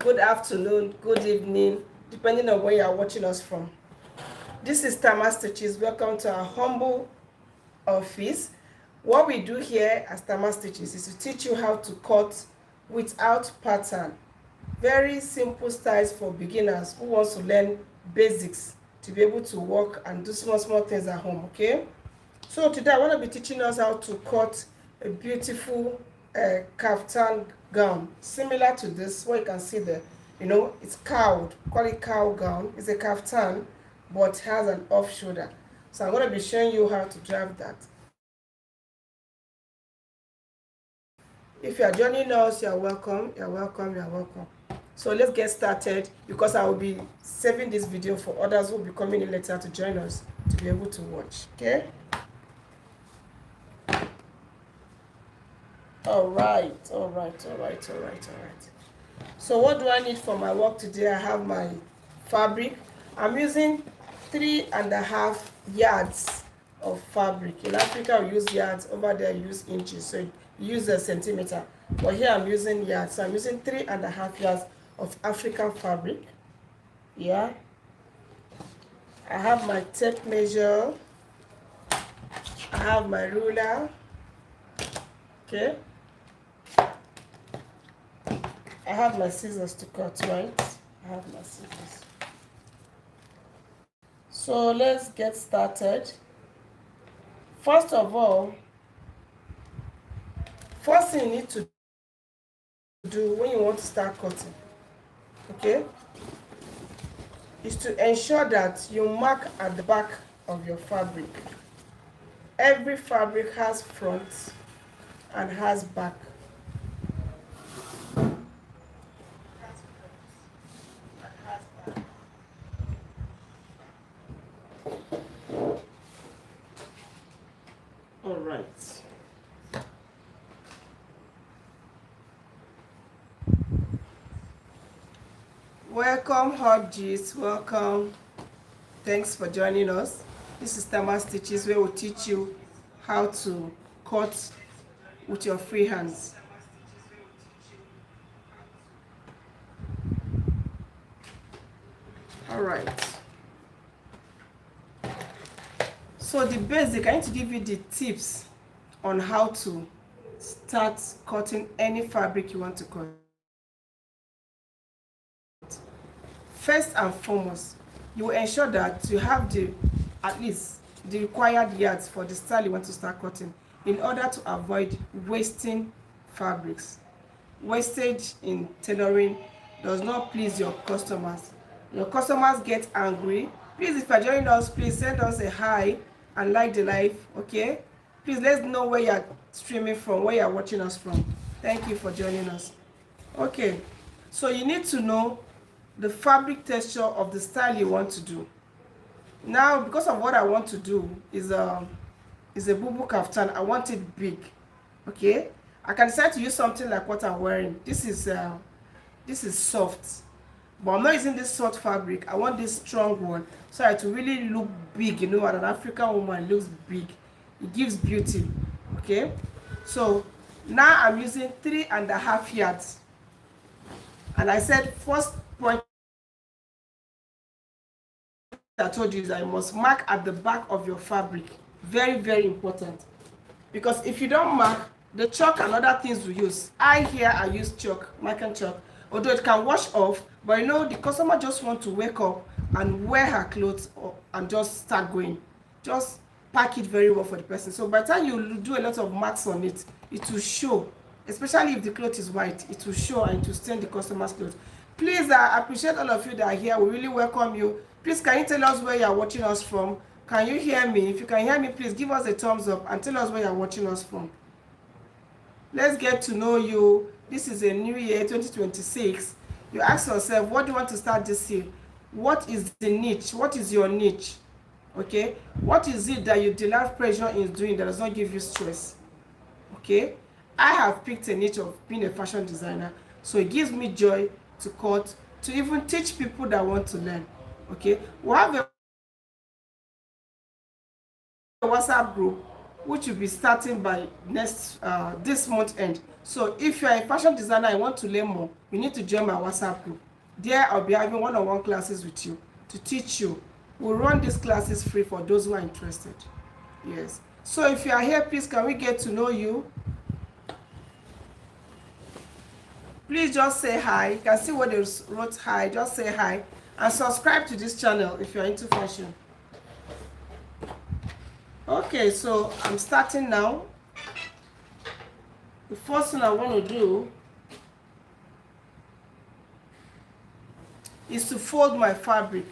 good afternoon, good evening, depending on where you are watching us from. This is Tamaar Stitches. Welcome to our humble office. What we do here as Tamaar Stitches is to teach you how to cut without pattern. Very simple styles for beginners who wants to learn basics to be able to work and do small things at home, okay? So today I want to be teaching us how to cut a beautiful kaftan gown similar to this. What you can see there, it's cowed, call it cow gown. It's a kaftan but has an off shoulder. So I'm going to be showing you how to drive that. If you are joining us, you're welcome. So let's get started, because I will be saving this video for others who will be coming in later to join us to be able to watch. Okay. All right. So what do I need for my work today? I have my fabric. I'm using 3.5 yards of fabric. In Africa we use yards, over there you use inches, so you use a centimeter, but here I'm using yards. So I'm using 3.5 yards of African fabric. Yeah, I have my tape measure, I have my ruler. Okay, I have my scissors to cut, right? I have my scissors. So let's get started. First of all, first thing you need to do when you want to start cutting, okay, is to ensure that you mark at the back of your fabric. Every fabric has front and has back. All right. Welcome, Hot G's. Welcome. Thanks for joining us. This is Tamaar Stitches, where we'll teach you how to cut with your free hands. All right. So the basic, I need to give you the tips on how to start cutting any fabric you want to cut. First and foremost, you will ensure that you have at least the required yards for the style you want to start cutting, in order to avoid wasting fabrics. Wastage in tailoring does not please your customers. Your customers get angry. Please, if you're joining us, please send us a hi and like the live, okay? Please, let's know where you're streaming from, where you're watching us from. Thank you for joining us. Okay, so you need to know the fabric texture of the style you want to do. Now, because of what I want to do is a bubu kaftan. I want it big, okay? I can decide to use something like what I'm wearing. This is soft, but I'm not using this soft fabric. I want this strong one, so it will really look big. And an African woman looks big. It gives beauty, okay? So now I'm using 3.5 yards, and I said first point I told you is I must mark at the back of your fabric. Very important, because if you don't mark, the chalk and other things we use, I use chalk, marking chalk, although it can wash off, but the customer just want to wake up and wear her clothes and just start going. Just pack it very well for the person. So by the time you do a lot of marks on it, it will show, especially if the cloth is white. It will show and it will stain the customer's clothes. Please, I appreciate all of you that are here. We really welcome you. Please, can you tell us where you are watching us from? Can you hear me? If you can hear me, please give us a thumbs up and tell us where you are watching us from. Let's get to know you. This is a new year, 2026. You ask yourself, what do you want to start this year? What is the niche? What is your niche? Okay? What is it that you derive pleasure in doing that does not give you stress? Okay? I have picked a niche of being a fashion designer, so it gives me joy to cut, to even teach people that want to learn. Okay? We have a WhatsApp group which will be starting by this month end. So if you are a fashion designer and want to learn more, you need to join my WhatsApp group. There I'll be having one-on-one classes with you to teach you. We'll run these classes free for those who are interested. Yes. So if you are here, please can we get to know you? Please just say hi. You can see what they wrote hi. Just say hi and subscribe to this channel if you are into fashion. Okay, so I'm starting now. The first thing I want to do is to fold my fabric.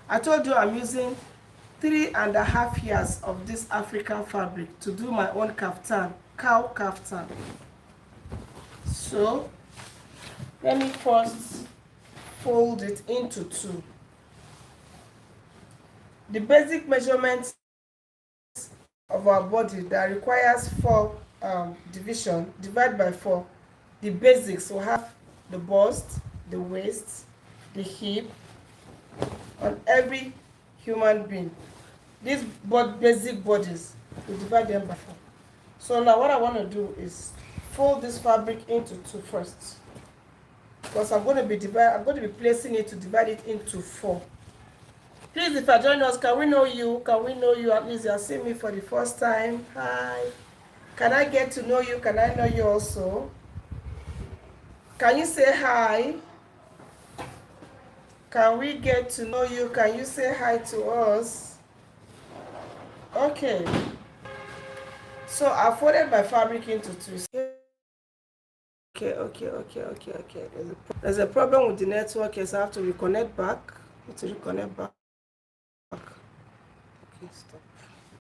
I told you I'm using 3.5 years of this African fabric to do my own kaftan, cow kaftan. So let me first fold it into two. The basic measurements of our body that requires 4 division, divide by 4. The basics will have the bust, the waist, the hip on every human being. These basic bodies, we divide them by 4. So now what I want to do is fold this fabric into 2 first, because I'm going to be placing it to divide it into 4. Please, if you join us, can we know you? Can we know you? At least you are seeing me for the first time. Hi. Can I get to know you? Can I know you also? Can you say hi? Can we get to know you? Can you say hi to us? Okay. So I folded my fabric into 2. Okay. There's a problem with the network, so I have to reconnect back. Okay, stop.